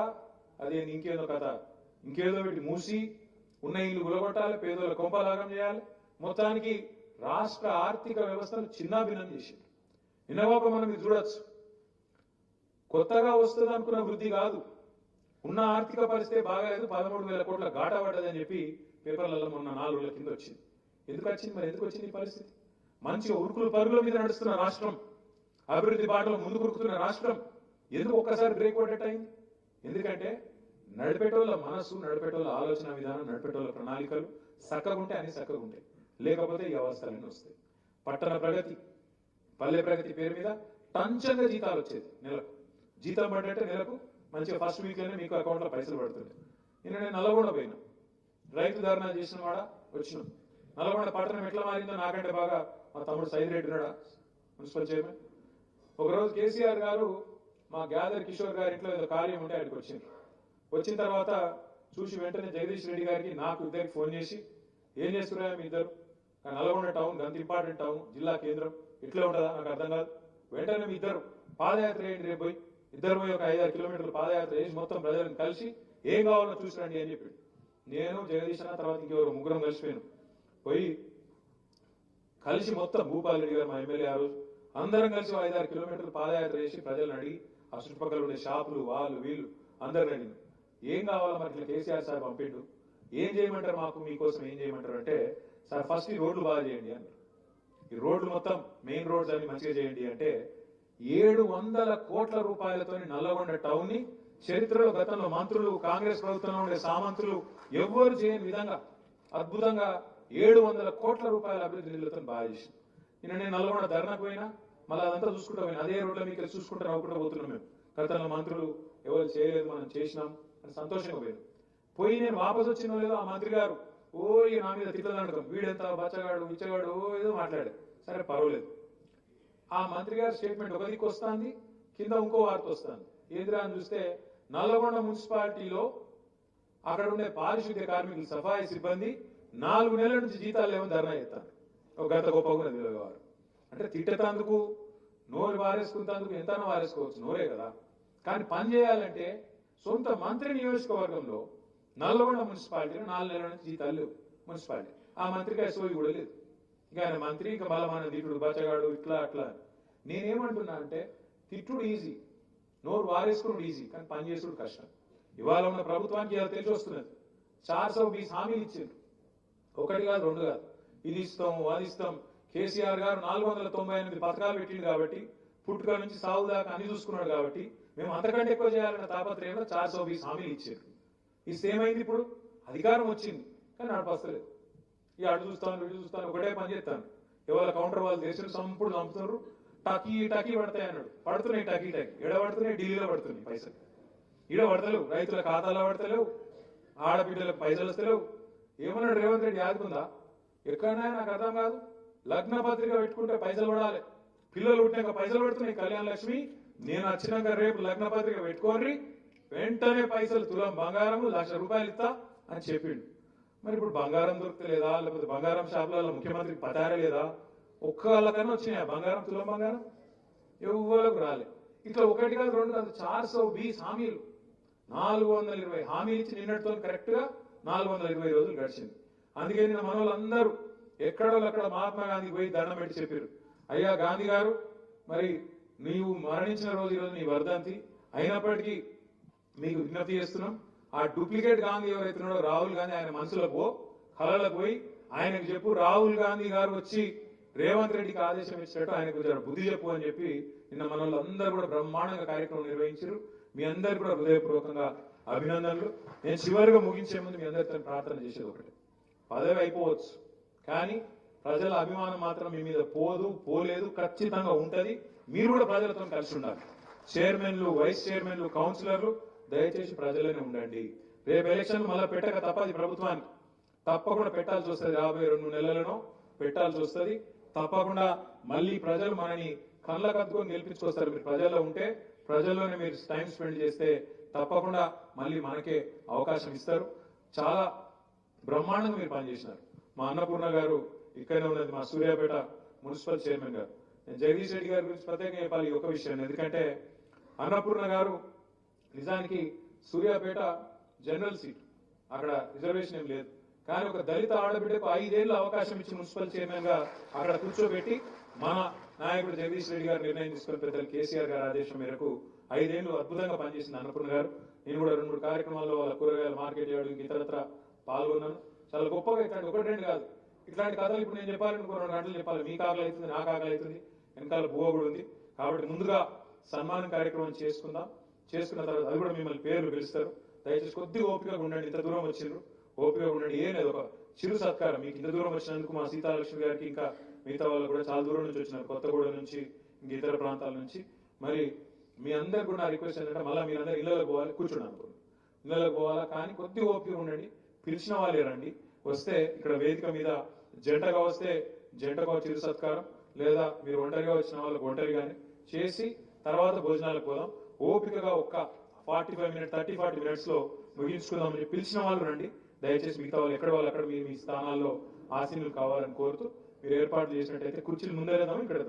అదే ఇంకేదో కథ, ఇంకేదో పెట్టి మూసి ఉన్న ఇల్లు గులగొట్టాలి, పేదోళ్ళ కొంపలాగం చేయాలి. మొత్తానికి రాష్ట్ర ఆర్థిక వ్యవస్థను చిన్నాభిన్నం చేసింది. నిన్నగాక మనం ఇది చూడొచ్చు. కొత్తగా వస్తుంది అనుకున్న వృద్ధి కాదు, ఉన్న ఆర్థిక పరిస్థితి బాగాలేదు, 13,000 కోట్ల గాట పడ్డదని చెప్పి పేపర్లలో మొన్న 4 రోజుల కింద వచ్చింది. ఎందుకు వచ్చింది? మరి ఎందుకు వచ్చింది ఈ పరిస్థితి? మంచిగా ఉరుకులు పరుగుల మీద నడుస్తున్న రాష్ట్రం, అభివృద్ధి బాటలో ముందుకు ఉరుకుతున్న రాష్ట్రం ఎందుకు ఒక్కసారి బ్రేక్ పడ్డట్టు అయింది? ఎందుకంటే నడిపేటోళ్ళ మనసు, నడిపేటోళ్ళ ఆలోచన విధానం, నడిపేటోళ్ళ ప్రణాళికలు చక్కగుంటే అన్ని చక్కగుంటాయి, లేకపోతే ఈ అవస్థలన్నీ వస్తాయి. పట్టణ ప్రగతి, పల్లె ప్రగతి పేరు మీద టంచంగా జీతాలు వచ్చేది. నెలకు జీతం పడ్డట్టే నెలకు మంచిగా ఫస్ట్ వీక్లోనే మీకు అకౌంట్లో పైసలు పడుతుండే. నేను నల్లగొండ పోయినా, రైతు ధర్నా చేసిన వాడ వచ్చినాం. నల్లగొండ పట్టణం ఎట్లా మారిందో నాకంటే బాగా మా తమ్ముడు సైదిరెడ్డి ఉన్నాడా, మున్సిపల్ చైర్మన్. ఒకరోజు కేసీఆర్ గారు మా గ్యాదర్ కిషోర్ గారి ఇంట్లో ఏదో కార్యం ఉంటే ఆయనకు వచ్చింది. వచ్చిన తర్వాత చూసి వెంటనే జగదీష్ రెడ్డి గారికి, నాకు ఇద్దరికి ఫోన్ చేసి, ఏం చేస్తున్నా మీ ఇద్దరు, నల్గొండ టౌన్ అంత ఇంపార్టెంట్ టౌన్, జిల్లా కేంద్రం, ఇట్లా ఉంటుందా నాకు అర్థం కాదు, వెంటనే మీ ఇద్దరు పాదయాత్ర చేయండి రేపు పోయి, ఇద్దరు పోయి ఒక 5-6 కిలోమీటర్లు పాదయాత్ర చేసి మొత్తం ప్రజలను కలిసి ఏం కావాలో చూసిరండి అని చెప్పాడు. నేను జగదీష్ అన్న తర్వాత ఇంకెవరు ముగ్గురం కలిసిపోయాను. పోయి కలిసి మొత్తం భూపాల్ రెడ్డి గారు మా ఎమ్మెల్యే ఆ రోజు అందరం కలిసి 5-6 కిలోమీటర్లు పాదయాత్ర చేసి ప్రజలను అడిగి ఆ చుట్టుపక్కల ఉండే షాపులు వాళ్ళు వీళ్ళు అందరిని అడిగింది ఏం కావాలో మరి ఇట్లా కేసీఆర్ సార్ పంపిండు, ఏం చేయమంటారు మాకు మీకోసం ఏం చేయమంటారు అంటే, సార్ ఫస్ట్ ఈ రోడ్లు బాగా చేయండి అన్నారు. ఈ రోడ్లు మొత్తం మెయిన్ రోడ్స్ అన్ని మంచిగా చేయండి అంటే 700 కోట్ల రూపాయలతో నల్లగొండ టౌన్ ని చరిత్రలో గతంలో మంత్రులు కాంగ్రెస్ ప్రభుత్వంలో ఉండే సామంతులు ఎవ్వరు చేయని విధంగా అద్భుతంగా 700 కోట్ల రూపాయల అభివృద్ధి నిధులతో బాగా చేసింది. నేను నల్లగొండ ధర్నాకు పోయినా మళ్ళీ అదంతా చూసుకుంటా పోయినా అదే రోడ్లో మీకు చూసుకుంటా నవ్వుకుంటూ పోతున్నాం. మేము గతంలో మంత్రులు ఎవరు చేయలేదు మనం చేసినాం అని సంతోషంగా పోయి నేను వాపసు వచ్చిన లేదో ఆ మంత్రి గారు ఇక నా మీద తిట్టదనకం వీడెంత బచ్చగాడు ఇచ్చగాడు ఏదో మాట్లాడాడు. సరే పర్వాలేదు. ఆ మంత్రి గారి స్టేట్మెంట్ ఒక దిక్కు వస్తుంది, కింద ఇంకో వార్త వస్తుంది. ఏంద్రా అని చూస్తే నల్లగొండ మున్సిపాలిటీలో అక్కడ ఉండే పారిశుద్ధ్య కార్మికులు సఫాయి సిబ్బంది 4 నెలల నుంచి జీతాలు లేవని ధర్నా చేస్తాను. ఒక గత గొప్పగా నిలవేవారు అంటే తిట్టేందుకు నోరు వారేసుకున్నందుకు ఎంతనో వారేసుకోవచ్చు, నోరే కదా. కానీ పని చేయాలంటే సొంత మంత్రి నియోజకవర్గంలో నల్లగొండ మున్సిపాలిటీలో 4 నెలల నుంచి జీతాలు లేవు మున్సిపాలిటీ. ఆ మంత్రికి సోయి కూడా లేదు. ఇంకా ఆయన మంత్రి ఇంకా బలమైన తిట్టుడు బచ్చగాడు ఇట్లా అట్లా. నేనేమంటున్నా అంటే తిట్టుడు ఈజీ, నోరు వారేసుకున్నాడు ఈజీ, కానీ పని చేసుడు కష్టం. ఇవాళ ఉన్న ప్రభుత్వానికి ఇలా తెలిసి వస్తున్నది. 420 హామీలు ఇచ్చారు, ఒకటి కాదు రెండు కాదు. ఇది ఇస్తాం అది ఇస్తాం. కేసీఆర్ గారు 498 పథకాలు పెట్టిండు కాబట్టి పుట్టుక నుంచి సాగు దాకా అన్ని చూసుకున్నాడు కాబట్టి మేము అంతకంటే ఎక్కువ చేయాలన్న తాపత్రయంలో 420 హామీలు ఇచ్చారు. ఇస్తే ఏమైంది? ఇప్పుడు అధికారం వచ్చింది కానీ నడపస్తలేదు. ఇక అటు చూస్తాను ఇటు చూస్తాను ఒకటే పని చేస్తాను. ఎవరి కౌంటర్ వాళ్ళు దేశం సంపుడు చంపుతున్నారు. టకీ టకీ పడతాయి అన్నాడు, పడుతున్నాయి టకీ టకీ. ఎడ పడుతున్నాయి? ఢిల్లీలో పడుతున్నాయి పైసలు. ఈడ పడతలేవు, రైతుల ఖాతాలో పడతలేవు, ఆడబిడ్డలకు పైసలు వస్తలేవు. ఏమన్నాడు రేవంత్ రెడ్డి? యాదుకుందా? ఎక్కడైనా నాకు అర్థం కాదు. లగ్న పత్రిక పెట్టుకుంటే పైసలు పడాలి, పిల్లలు పుట్టినాక పైసలు పడుతున్నాయి. కళ్యాణ లక్ష్మి నేను వచ్చినాక రేపు లగ్న పత్రిక పెట్టుకోర్రి, వెంటనే పైసలు తులం బంగారం ₹1,00,000 ఇస్తా అని చెప్పిండు. మరి ఇప్పుడు బంగారం దొరకలేదా? లేకపోతే బంగారం షాపులలో ముఖ్యమంత్రికి పతారే లేదా? ఒక్కళ్ళకన్నా వచ్చినాయా బంగారం, తులం బంగారం? ఎవ్వరకు రాలే. ఇట్లా ఒకటి కాదు రెండు కాదు 420 హామీలు, 420 హామీలు ఇచ్చి నిన్నటితో కరెక్ట్ గా 420 రోజులు గడిచింది. అందుకే నిన్న మన వాళ్ళందరూ ఎక్కడోళ్ళక్కడ మహాత్మా గాంధీకి పోయి దండం పెట్టి చెప్పారు, అయ్యా గాంధీ గారు మరి నీవు మరణించిన రోజు ఈరోజు నీ వర్ధంతి అయినప్పటికీ మీకు విజ్ఞప్తి చేస్తున్నాం. ఆ డూప్లికేట్ గాంధీ ఎవరైతున్నాడో రాహుల్ గాంధీ ఆయన మనసులకు పో, కళలకు పోయి ఆయనకు చెప్పు, రాహుల్ గాంధీ గారు వచ్చి రేవంత్ రెడ్డికి ఆదేశం ఇచ్చినట్టు ఆయనకు బుద్ధి చెప్పు అని చెప్పి నిన్న మన వాళ్ళందరూ కూడా బ్రహ్మాండంగా కార్యక్రమం నిర్వహించారు. మీ అందరు కూడా హృదయపూర్వకంగా అభినందనలు. నేను చివరిగా ముగించే ముందు మీ అందరితో ప్రార్థన చేసేది ఒకటి, పదవి అయిపోవచ్చు కానీ ప్రజల అభిమానం మాత్రం మీ మీద పోలేదు, ఖచ్చితంగా ఉంటది. మీరు కూడా ప్రజలతో కలిసి ఉండాలి. చైర్మన్లు, వైస్ చైర్మన్లు, కౌన్సిలర్లు దయచేసి ప్రజలనే ఉండండి. రేపు ఎలక్షన్ మళ్ళీ పెట్టక తప్పది, ప్రభుత్వానికి తప్పకుండా పెట్టాల్సి వస్తుంది. 52 నెలలను పెట్టాల్సి వస్తుంది తప్పకుండా. మళ్ళీ ప్రజలు మనని కళ్ళ కత్తుకొని గెలిపించుకొస్తారు. మీరు ప్రజల్లో ఉంటే, ప్రజల్లోనే మీరు టైం స్పెండ్ చేస్తే తప్పకుండా మళ్ళీ మనకే అవకాశం ఇస్తారు. చాలా బ్రహ్మాండంగా మీరు పనిచేసినారు. మా అన్నపూర్ణ గారు ఇక్కడనే ఉన్నది, మా సూర్యాపేట మున్సిపల్ చైర్మన్ గారు. నేను జగదీష్ రెడ్డి గారి గురించి ప్రత్యేకంగా చెప్పాలి ఒక విషయం. ఎందుకంటే అన్నపూర్ణ గారు నిజానికి సూర్యాపేట జనరల్ సీట్, అక్కడ రిజర్వేషన్ ఏం లేదు. కానీ ఒక దళిత ఆడబిడ్డకు 5 ఏళ్ళు అవకాశం ఇచ్చి మున్సిపల్ చైర్మన్ గా అక్కడ కూర్చోబెట్టి మన నాయకుడు జగదీష్ రెడ్డి గారు నిర్ణయం తీసుకుని పెద్దలు కేసీఆర్ గారి ఆదేశం మేరకు 5 ఏళ్ళు అద్భుతంగా పనిచేసింది అన్నపూర్ణ గారు. నేను కూడా 2-3 కార్యక్రమాల్లో వాళ్ళ కూరగాయల మార్కెట్ యార్డు ఇతరత్ర పాల్గొన్నాను. చాలా గొప్పగా ఇట్లాంటి 1-2 కాదు, ఇట్లాంటి కథలు ఇప్పుడు నేను చెప్పాలనుకో 2 గంటలు చెప్పాలి. మీకు ఆకలి అవుతుంది, నాకు ఆకలి అవుతుంది, వెనకాల బువ్వ కూడా ఉంది. కాబట్టి ముందుగా సన్మానం కార్యక్రమం చేసుకుందాం. చేసుకున్న తర్వాత అది కూడా మిమ్మల్ని పేర్లు పిలుస్తారు. దయచేసి కొద్దిగా ఓపికగా ఉండండి. ఇంత దూరం వచ్చిండ్రు, ఓపికగా ఉండండి. ఏం లేదు, ఒక చిరు సత్కారం. మీకు ఇంత దూరం వచ్చినందుకు మా సీతాలక్ష్మి గారికి ఇంకా మిగతా వాళ్ళు కూడా చాలా దూరం నుంచి వచ్చినారు, కొత్తగూడెం నుంచి ఇంక ఇతర ప్రాంతాల నుంచి. మరి మీ అందరికి కూడా నా రిక్వెస్ట్ ఏంటంటే మళ్ళీ మీరందరూ ఇళ్ళకి పోవాలి, కూర్చున్నాను అనుకోండి, ఇళ్ళకి పోవాలా. కానీ కొద్దిగా ఓపిక ఉండండి. పిలిచిన వాళ్ళే రండి. వస్తే ఇక్కడ వేదిక మీద జంటగా వస్తే జంటగా చిరు సత్కారం, లేదా మీరు ఒంటరిగా వచ్చిన వాళ్ళకి ఒంటరిగానే చేసి తర్వాత భోజనాలకు పోదాం. ఓపికగా ఒక్క 45 మినిట్స్ 30-40 మినిట్స్ లో ముగించుకుందామని పిలిచిన వాళ్ళు రండి. దయచేసి మిగతా వాళ్ళు ఎక్కడ వాళ్ళు అక్కడ మీ స్థానాల్లో ఆసీనులు కావాలని కోరుతూ మీరు ఏర్పాట్లు చేసినట్టయితే కుర్చీలు ముందేద్దాము, ఇక్కడ